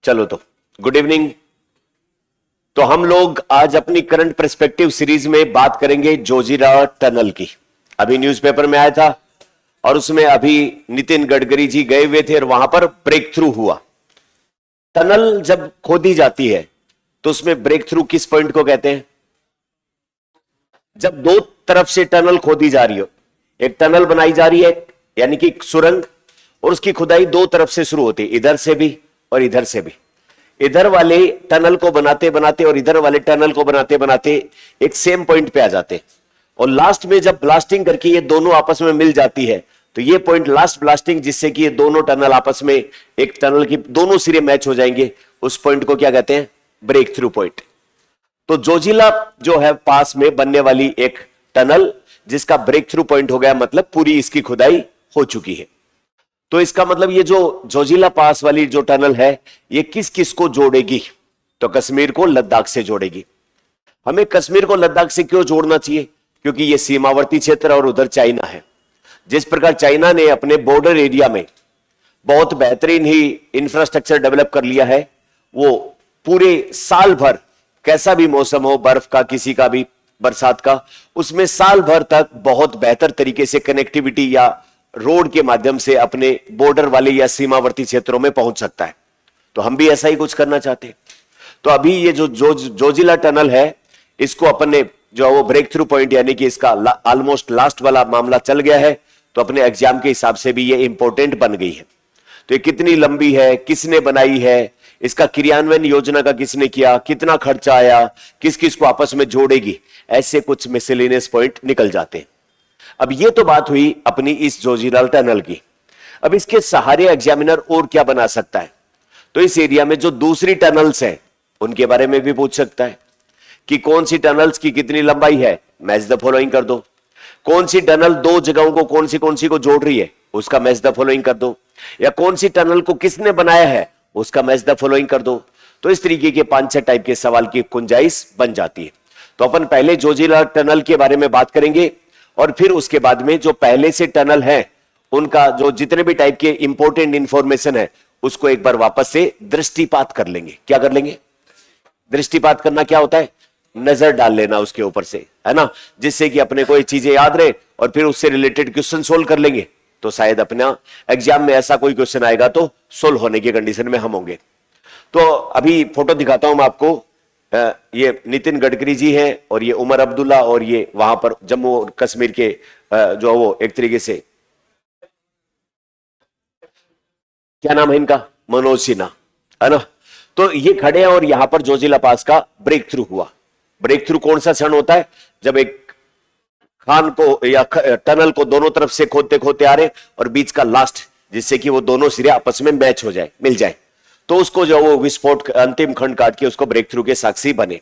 चलो तो good evening. तो हम लोग आज अपनी करंट पर्सपेक्टिव सीरीज में बात करेंगे जोजिला टनल की। अभी न्यूज़पेपर में आया था और उसमें अभी नितिन गडकरी जी गए हुए थे और वहां पर ब्रेक थ्रू हुआ। टनल जब खोदी जाती है तो उसमें ब्रेक थ्रू किस पॉइंट को कहते हैं? जब दो तरफ से टनल खोदी जा रही हो, एक टनल बनाई जा रही है यानी कि सुरंग, और उसकी खुदाई दो तरफ से शुरू होती है, इधर से भी और इधर से भी। इधर वाले टनल को बनाते बनाते और इधर वाले टनल को बनाते बनाते एक सेम पॉइंट पे आ जाते हैं, और लास्ट में जब ब्लास्टिंग करके ये दोनों आपस में मिल जाती है तो ये पॉइंट लास्ट ब्लास्टिंग, जिससे कि ये दोनों टनल आपस में एक टनल की दोनों सिरे मैच हो जाएंगे, उस पॉइंट को क्या कहते हैं? Break through point. तो जोजिला जो है पास में बनने वाली एक टनल जिसका ब्रेक थ्रू पॉइंट हो गया, मतलब पूरी इसकी खुदाई हो चुकी है। तो इसका मतलब ये जो जोजिला पास वाली जो टनल है ये किस किस को जोड़ेगी? तो कश्मीर को लद्दाख से जोड़ेगी। हमें कश्मीर को लद्दाख से क्यों जोड़ना चाहिए? क्योंकि ये सीमावर्ती क्षेत्र और उधर चाइना है। जिस प्रकार चाइना ने अपने बॉर्डर एरिया में बहुत बेहतरीन ही इंफ्रास्ट्रक्चर डेवलप कर लिया है, वो पूरे साल भर कैसा भी मौसम हो, बर्फ का, किसी का भी बरसात का, उसमें साल भर तक बहुत बेहतर तरीके से कनेक्टिविटी या रोड के माध्यम से अपने बॉर्डर वाले या सीमावर्ती क्षेत्रों में पहुंच सकता है। तो हम भी ऐसा ही कुछ करना चाहते हैं। तो अभी ये जो जोजिला टनल है, इसको अपन ने जो वो ब्रेक थ्रू पॉइंट यानी कि इसका ऑलमोस्ट लास्ट वाला मामला चल गया है, तो अपने एग्जाम के हिसाब से भी ये इंपॉर्टेंट बन गई है। तो ये कितनी लंबी है, किसने बनाई है, इसका क्रियान्वयन योजना का किसने किया, कितना खर्चा आया, किस किस को आपस में जोड़ेगी, ऐसे कुछ मिसलेनियस पॉइंट निकल जाते हैं। अब ये तो बात हुई अपनी इस जोजिला टनल की। अब इसके सहारे एग्जामिनर और क्या बना सकता है? तो इस एरिया में जो दूसरी टनल्स हैं उनके बारे में भी पूछ सकता है कि कौन सी टनल्स की कितनी लंबाई है, मैच द फॉलोइंग कर दो। कौन सी टनल दो जगहों को कौन सी को जोड़ रही है, उसका मैच द फॉलोइंग कर दो। या कौन सी टनल को किसने बनाया है, उसका मैच द फॉलोइंग कर दो। तो इस तरीके के 5-6 टाइप के सवाल की गुंजाइश बन जाती है। तो अपन पहले जोजिला टनल के बारे में बात करेंगे और फिर उसके बाद में जो पहले से टनल है उनका जो जितने भी टाइप के इंपॉर्टेंट इंफॉर्मेशन है उसको एक बार वापस से दृष्टिपात कर लेंगे। क्या कर लेंगे? दृष्टिपात करना क्या होता है? नजर डाल लेना उसके ऊपर से, है ना, जिससे कि अपने को ये चीजें याद रहे और फिर उससे रिलेटेड क्वेश्चन सोल्व कर लेंगे। तो शायद अपना एग्जाम में ऐसा कोई क्वेश्चन आएगा तो सोल्व होने की कंडीशन में हम होंगे। तो अभी फोटो दिखाता हूं मैं आपको। ये नितिन गडकरी जी हैं और ये उमर अब्दुल्ला, और ये वहां पर जम्मू और कश्मीर के जो वो एक तरीके से क्या नाम है इनका, मनोज सिन्हा, है ना। तो ये खड़े हैं और यहां पर जोजिला पास का ब्रेक थ्रू हुआ। ब्रेक थ्रू कौन सा क्षण होता है? जब एक खान को या टनल को दोनों तरफ से खोदते खोदते आ रहे और बीच का लास्ट, जिससे कि वो दोनों सिरे आपस में मैच हो जाए, मिल जाए, तो उसको जो वो विस्फोट अंतिम खंड काट के उसको ब्रेक थ्रू के साक्षी बने।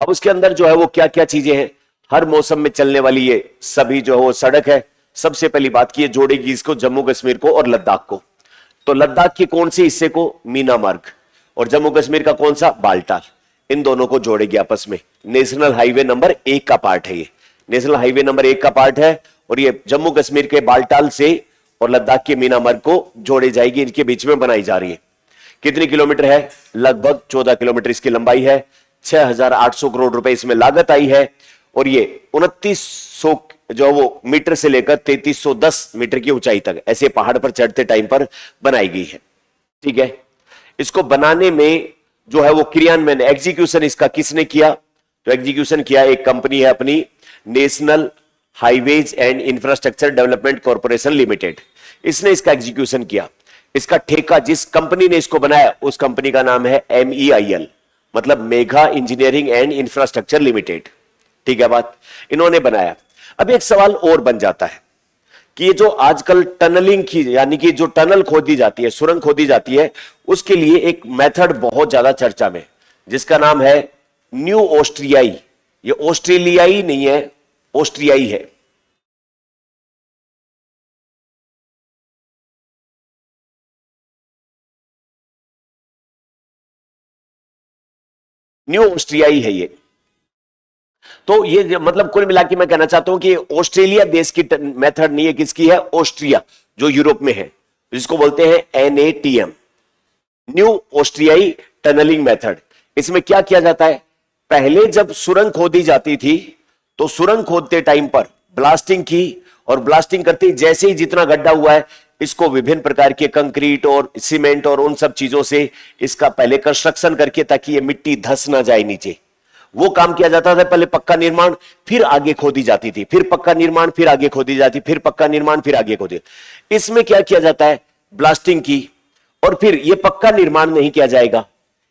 अब उसके अंदर जो है वो क्या क्या चीजें हैं, हर मौसम में चलने वाली ये सभी जो है वो सड़क है। सबसे पहली बात की जोड़ेगी इसको जम्मू कश्मीर को और लद्दाख को। तो लद्दाख के कौन से हिस्से को? मीना मार्ग, और जम्मू कश्मीर का कौन सा? बाल्टाल। इन दोनों को जोड़ेगी आपस में। नेशनल हाईवे नंबर 1 का पार्ट है ये, नेशनल हाईवे नंबर 1 का पार्ट है, और ये जम्मू कश्मीर के बाल्टाल से और लद्दाख के मीना मार्ग को जोड़े जाएगी। इनके बीच में बनाई जा रही है। कितनी किलोमीटर है? लगभग 14 किलोमीटर इसकी लंबाई है। 6,800 करोड़ रुपए इसमें लागत आई है, और ये 2900 जो वो मीटर से लेकर 3310 मीटर की ऊंचाई तक ऐसे पहाड़ पर चढ़ते टाइम पर बनाई गई है। ठीक है। इसको बनाने में जो है वो क्रियान्वयन, एग्जीक्यूशन इसका किसने किया? तो एग्जीक्यूशन किया एक कंपनी है अपनी, national highways and infrastructure development corporation limited. इसने इसका एग्जीक्यूशन किया। इसका ठेका जिस कंपनी ने इसको बनाया उस कंपनी का नाम है MEIL, मतलब Megha engineering and infrastructure limited. ठीक है बात, इन्होंने बनाया। अब एक सवाल और बन जाता है कि ये जो आजकल टनलिंग की यानी कि जो टनल खोदी जाती है, सुरंग खोदी जाती है, उसके लिए एक मेथड बहुत ज्यादा चर्चा में, जिसका नाम है न्यू ऑस्ट्रियाई। ये ऑस्ट्रेलियाई नहीं है, ऑस्ट्रियाई है। न्यू ऑस्ट्रियाई है ये। तो ये मतलब कुल मिला के मैं कहना चाहता हूं कि ऑस्ट्रेलिया देश की मेथड नहीं है, किसकी है? ऑस्ट्रिया, जो यूरोप में है, जिसको बोलते हैं NATM। न्यू ऑस्ट्रियाई टनलिंग मेथड। इसमें क्या किया जाता है, पहले जब सुरंग खोदी जाती थी तो सुरंग खोदते टाइम पर ब्लास्टिंग की, और ब्लास्टिंग करते जैसे ही जितना गड्ढा हुआ है इसको विभिन्न प्रकार के कंक्रीट और सीमेंट और उन सब चीजों से इसका पहले कंस्ट्रक्शन करके, ताकि ये मिट्टी धंस ना जाए नीचे, वो काम किया जाता था। पहले पक्का निर्माण, फिर आगे खोदी जाती थी, फिर पक्का निर्माण, फिर आगे खोदी जाती, फिर पक्का निर्माण, फिर आगे खोदी। इसमें क्या किया जाता है, ब्लास्टिंग की, और फिर ये पक्का निर्माण नहीं किया जाएगा,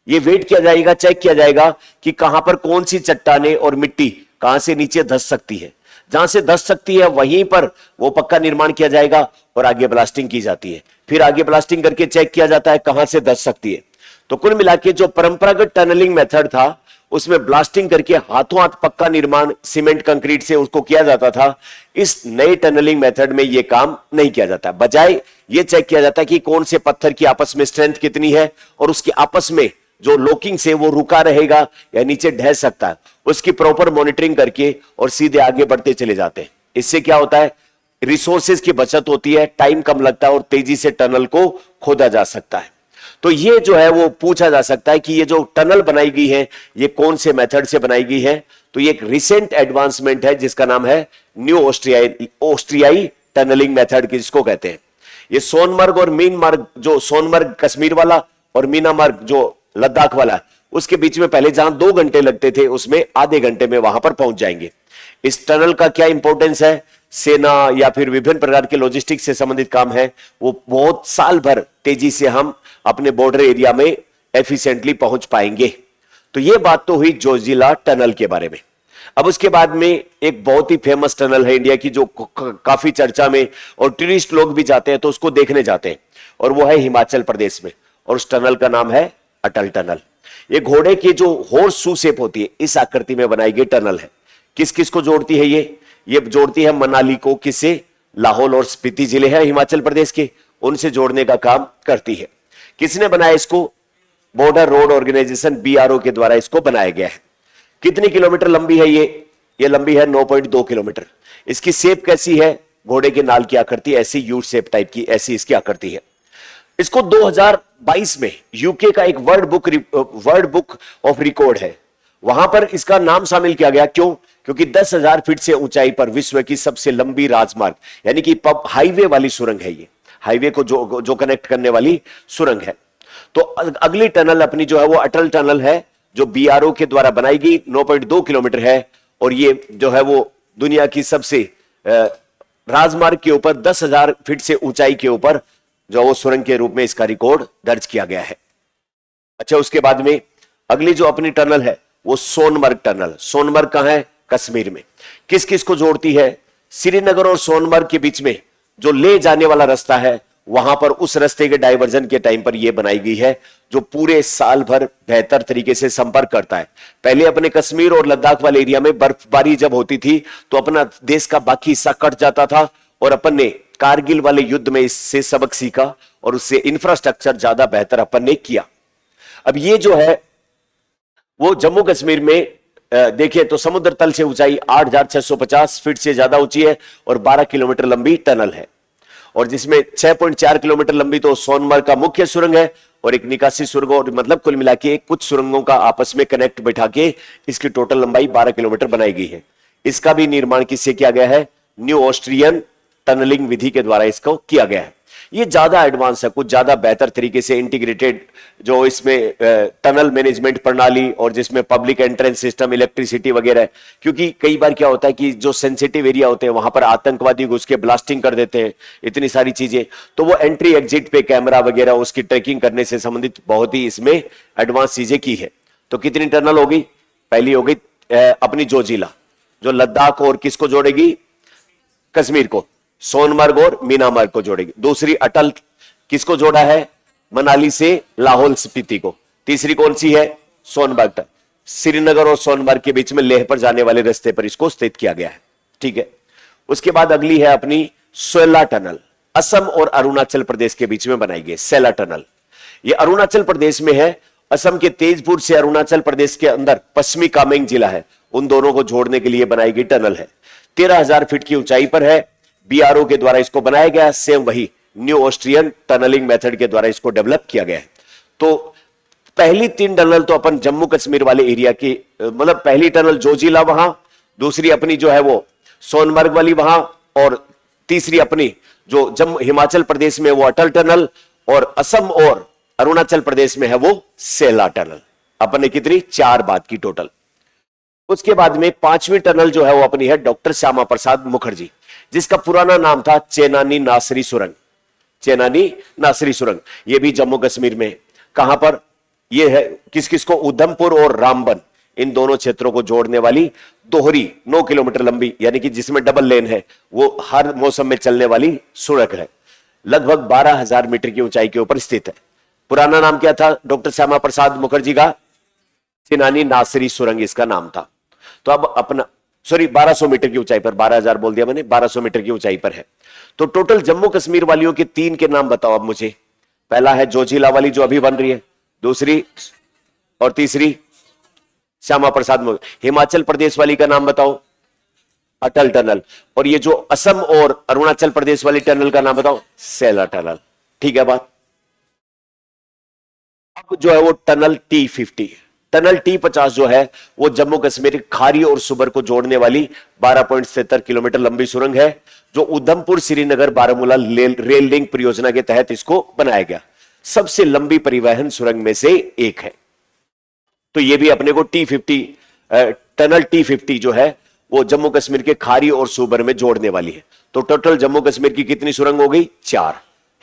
ये वेट किया जाएगा, चेक किया जाएगा कि कहां पर कौन सी चट्टाने और मिट्टी कहां से नीचे धंस सकती है। जहां से धंस सकती है वहीं पर वो पक्का निर्माण किया जाएगा और आगे ब्लास्टिंग की जाती है। फिर आगे ब्लास्टिंग करके चेक किया जाता है कहां से धंस सकती है। तो कुल मिला के जो परंपरागत टनलिंग मेथड था उसमें ब्लास्टिंग करके हाथों हाथ पक्का निर्माण सीमेंट कंक्रीट से उसको किया जाता था। इस नए टनलिंग मेथड में यह काम नहीं किया जाता, बजाय ये चेक किया जाता है कि कौन से पत्थर की आपस में स्ट्रेंथ कितनी है और उसकी आपस में जो लोकिंग से वो रुका रहेगा या नीचे ढह सकता है, उसकी प्रॉपर मॉनिटरिंग करके और सीधे आगे बढ़ते चले जाते हैं। इससे क्या होता है, रिसोर्सेज की बचत होती है, टाइम कम लगता है और तेजी से टनल को खोदा जा सकता है। तो ये जो है वो पूछा जा सकता है कि ये जो टनल बनाई गई है ये कौन से मेथड से बनाई गई है। तो ये एक रिसेंट एडवांसमेंट है जिसका नाम है न्यू ऑस्ट्रियाई टनलिंग मेथड, जिसको कहते हैं। ये सोनमर्ग और मीनमार्ग, जो सोनमर्ग कश्मीर वाला और मीनामार्ग जो लद्दाख वाला, उसके बीच में पहले जहां 2 घंटे लगते थे उसमें आधे घंटे में वहां पर पहुंच जाएंगे। इस टनल का क्या इंपॉर्टेंस है, सेना या फिर विभिन्न प्रकार के लॉजिस्टिक्स से संबंधित काम है, वो बहुत साल भर तेजी से हम अपने बॉर्डर एरिया में एफिशिएंटली पहुंच पाएंगे। तो ये बात तो हुई जोजिला टनल के बारे में। अब उसके बाद में एक बहुत ही फेमस टनल है इंडिया की, जो काफी चर्चा में और टूरिस्ट लोग भी जाते हैं तो उसको देखने जाते हैं, और वो है हिमाचल प्रदेश में, और उस टनल का नाम है अटल टनल। ये घोड़े की जो हॉर्स शू शेप होती है इस आकृति में बनाई गई टनल है। किस किस को जोड़ती है ये जोड़ती है मनाली को, किससे, लाहौल और स्पीति जिले हैं हिमाचल प्रदेश के, उनसे जोड़ने का काम करती है। किसने बनाया इसको, बॉर्डर रोड ऑर्गेनाइजेशन BRO के द्वारा इसको बनाया गया है। कितनी किलोमीटर लंबी है ये लंबी है 9.2 किलोमीटर। इसकी शेप कैसी है, घोड़े के नाल की आकृति, ऐसी यू शेप टाइप की ऐसी इसकी आकृति है। इसको 2022 में यूके का एक वर्ल्ड बुक ऑफ रिकॉर्ड है, वहां पर इसका नाम शामिल किया गया। क्यों, क्योंकि 10,000 फीट से ऊंचाई पर विश्व की सबसे लंबी राजमार्ग यानी कि हाईवे वाली सुरंग है, ये हाईवे को जो कनेक्ट करने वाली सुरंग है। तो अगली टनल अपनी जो है वो अटल टनल है, जो BRO के द्वारा बनाई गई, 9.2 किलोमीटर है, और ये जो है वो दुनिया की सबसे राजमार्ग के ऊपर 10,000 फीट से ऊंचाई के ऊपर जो वो सुरंग के रूप में इसका रिकॉर्ड दर्ज किया गया है। अच्छा, उसके बाद में अगली जो अपनी टनल है वो सोनमर्ग टनल। सोनमर्ग कहां है, कश्मीर में। किस किस को जोड़ती है, श्रीनगर और सोनमर्ग के बीच में जो ले जाने वाला रास्ता है वहां पर उस रास्ते के डाइवर्जन के टाइम पर यह बनाई गई है, जो पूरे साल भर बेहतर तरीके से संपर्क करता है। पहले अपने कश्मीर और लद्दाख वाले एरिया में बर्फबारी जब होती थी तो अपना देश का बाकी हिस्सा कट जाता था, और अपन ने कारगिल वाले युद्ध में इससे सबक सीखा और उससे इंफ्रास्ट्रक्चर ज्यादा बेहतर अपन ने किया। अब ये जो है वो जम्मू कश्मीर में देखिए तो समुद्र तल से ऊंचाई 8,650 फीट से ज्यादा ऊंची है और 12 किलोमीटर लंबी टनल है, और जिसमें 6.4 किलोमीटर लंबी तो सोनमर्ग का मुख्य सुरंग है और एक निकासी सुरंग, और मतलब कुल मिला के कुछ सुरंगों का आपस में कनेक्ट बैठा के इसकी टोटल लंबाई 12 किलोमीटर बनाई गई है। इसका भी निर्माण किससे किया गया है, न्यू ऑस्ट्रियन टनलिंग विधि के द्वारा इसको किया गया है। ये ज्यादा एडवांस है, कुछ ज्यादा बेहतर तरीके से इंटीग्रेटेड जो इसमें टनल मैनेजमेंट प्रणाली और जिसमें पब्लिक एंट्रेंस सिस्टम, इलेक्ट्रिसिटी वगैरह, क्योंकि कई बार क्या होता है कि जो सेंसिटिव एरिया होते हैं वहां पर आतंकवादी घुस के ब्लास्टिंग कर देते हैं, इतनी सारी चीजें, तो वो एंट्री एग्जिट पे कैमरा वगैरह उसकी ट्रैकिंग करने से संबंधित बहुत ही इसमें एडवांस चीजें की है। तो कितनी टनल होगी, पहली होगी अपनी जोजिला, जो लद्दाख और किसको जोड़ेगी, कश्मीर को, सोनमर्ग और मीनामार्ग को जोड़ेगी। दूसरी अटल किसको जोड़ा है, मनाली से लाहौल स्पीति को। तीसरी कौन सी है, सोनमर्ग तक, श्रीनगर और सोनमर्ग के बीच में लेह पर जाने वाले रास्ते पर इसको स्थित किया गया है। ठीक है, उसके बाद अगली है अपनी सेला टनल, असम और अरुणाचल प्रदेश के बीच में बनाई गई सेला टनल। यह अरुणाचल प्रदेश में है, असम के तेजपुर से अरुणाचल प्रदेश के अंदर पश्चिमी कामेंग जिला है, उन दोनों को जोड़ने के लिए बनाई गई टनल है। 13,000 फीट की ऊंचाई पर है, BRO के द्वारा इसको बनाया गया, सेम वही न्यू ऑस्ट्रियन टनलिंग मेथड के द्वारा इसको डेवलप किया गया है। तो पहली 3 टनल तो अपन जम्मू कश्मीर वाले एरिया की, मतलब पहली टनल जोजिला वहां, दूसरी अपनी जो है वो सोनमर्ग वाली वहां, और तीसरी अपनी जो जम्मू हिमाचल प्रदेश में वो अटल टनल, और असम और अरुणाचल प्रदेश में है वो सेला टनल। अपन ने कितनी 4 बात की टोटल। उसके बाद में 5वीं टनल जो है वो अपनी है डॉक्टर श्यामा प्रसाद मुखर्जी, जिसका पुराना नाम था चेनानी नासरी सुरंग। चेनानी नासरी सुरंग ये भी जम्मू कश्मीर में, कहां पर ये है, किस किस को, उधमपुर और रामबन, इन दोनों क्षेत्रों को जोड़ने वाली दोहरी 9 किलोमीटर लंबी, यानी कि जिसमें डबल लेन है, वो हर मौसम में चलने वाली सड़क है। लगभग 12,000 मीटर की ऊंचाई के ऊपर स्थित है। पुराना नाम क्या था डॉक्टर श्यामा प्रसाद मुखर्जी का? चेनानी नासरी सुरंग इसका नाम था। तो अब अपना 1200 मीटर की ऊंचाई पर, 12,000 बोल दिया मैंने, 1200 मीटर की ऊंचाई पर है। तो टोटल जम्मू कश्मीर वालियों के 3 के नाम बताओ अब मुझे। पहला है जोजिला वाली जो अभी बन रही है, दूसरी और तीसरी श्यामा प्रसाद मुखर्जी। हिमाचल प्रदेश वाली का नाम बताओ, अटल टनल। और ये जो असम और अरुणाचल प्रदेश वाली टनल का नाम बताओ, सेला टनल। ठीक है बात। अब जो है वो टनल T50, टनल T50 जो है वो जम्मू कश्मीर खारी और सुबर को जोड़ने वाली 12.73 किलोमीटर लंबी सुरंग है, जो उधमपुर श्रीनगर बारामूला रेल लिंक परियोजना के तहत इसको बनाया गया। सबसे लंबी परिवहन सुरंग में से एक है। तो ये भी अपने को टनल T50 जो है वो जम्मू कश्मीर के खारी और सुबर में जोड़ने वाली है। तो टोटल जम्मू कश्मीर की कितनी सुरंग हो गई? 4।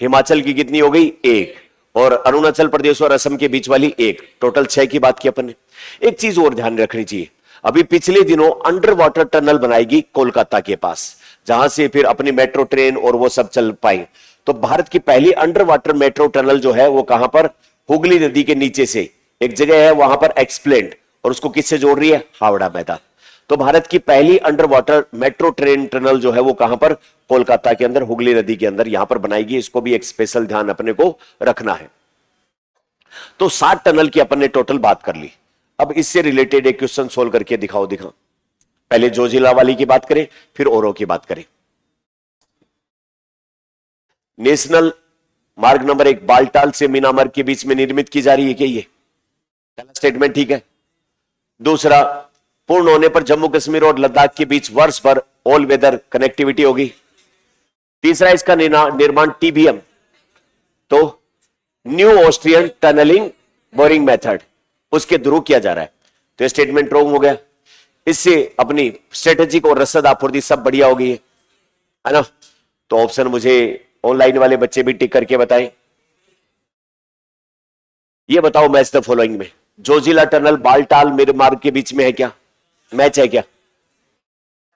हिमाचल की कितनी हो गई? 1। और अरुणाचल प्रदेश और असम के बीच वाली 1। टोटल 6 की बात की अपन ने। एक चीज और ध्यान रखनी चाहिए, अभी पिछले दिनों अंडर वाटर टनल बनाएगी कोलकाता के पास, जहां से फिर अपनी मेट्रो ट्रेन और वो सब चल पाए। तो भारत की पहली अंडर वाटर मेट्रो टनल जो है वो कहां पर? हुगली नदी के नीचे से एक जगह है वहां पर एक्सप्लेंड, और उसको किससे जोड़ रही है? हावड़ा मैदान। तो भारत की पहली under water metro train tunnel जो है वो कहां पर? कोलकाता के अंदर, हुगली नदी के अंदर यहां पर बनाएगी। इसको भी एक स्पेशल ध्यान अपने को रखना है। तो 7 टनल की अपन ने टोटल बात कर ली। अब इससे रिलेटेड एक क्वेश्चन सोल्व करके दिखाओ। पहले जोजिला वाली की बात करें, फिर औरों की बात करें। नेशनल मार्ग नंबर 1 बालटाल से मीनामर्ग के बीच में निर्मित की जा रही है क्या? ये पहला स्टेटमेंट ठीक है। दूसरा, पूर्ण होने पर जम्मू कश्मीर और लद्दाख के बीच वर्ष भर ऑल वेदर कनेक्टिविटी होगी। तीसरा, इसका निर्माण TBM, तो new Austrian tunneling boring method, उसके थ्रू किया जा रहा है। तो स्टेटमेंट रॉन्ग हो गया। इससे अपनी स्ट्रेटेजिक और रसद आपूर्ति सब बढ़िया हो गई है ना। तो ऑप्शन मुझे ऑनलाइन वाले बच्चे भी टिक करके बताएं। ये बताओ मैच द फॉलोइंग में जोजिला टनल बालटाल मीरमार्ग के बीच में है क्या? मैच है क्या?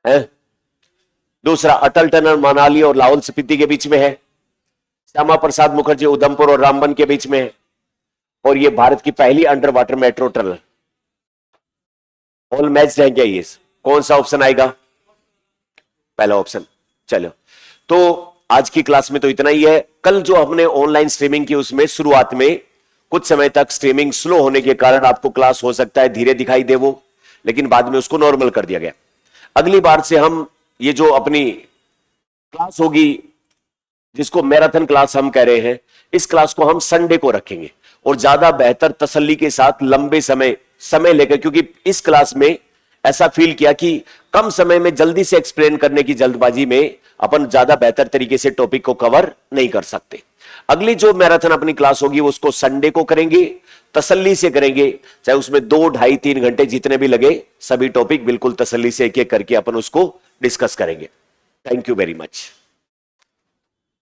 है? दूसरा, अटल टनल मनाली और लाहौल स्पीति के बीच में है। श्यामा प्रसाद मुखर्जी उधमपुर और रामबन के बीच में है। और ये भारत की पहली under water metro tunnel. All match है क्या? ये कौन सा ऑप्शन आएगा? पहला ऑप्शन। चलो, तो आज की क्लास में तो इतना ही है। कल जो हमने ऑनलाइन स्ट्रीमिंग की उसमें शुरुआत में कुछ समय तक स्ट्रीमिंग स्लो होने के कारण आपको क्लास हो सकता है धीरे दिखाई दे वो, लेकिन बाद में उसको नॉर्मल कर दिया गया। अगली बार से हम ये जो अपनी क्लास होगी, जिसको मैराथन क्लास हम कह रहे हैं, इस क्लास को हम संडे को रखेंगे और ज्यादा बेहतर तसल्ली के साथ लंबे समय लेकर, क्योंकि इस क्लास में ऐसा फील किया कि कम समय में जल्दी से एक्सप्लेन करने की जल्दबाजी में अपन ज्यादा बेहतर तरीके से टॉपिक को कवर नहीं कर सकते। अगली जो मैराथन अपनी क्लास होगी उसको संडे को करेंगे, तसल्ली से करेंगे, चाहे उसमें 2, ढाई, 3 घंटे जितने भी लगे, सभी टॉपिक बिल्कुल तसल्ली से एक एक करके अपन उसको डिस्कस करेंगे। Thank you very much.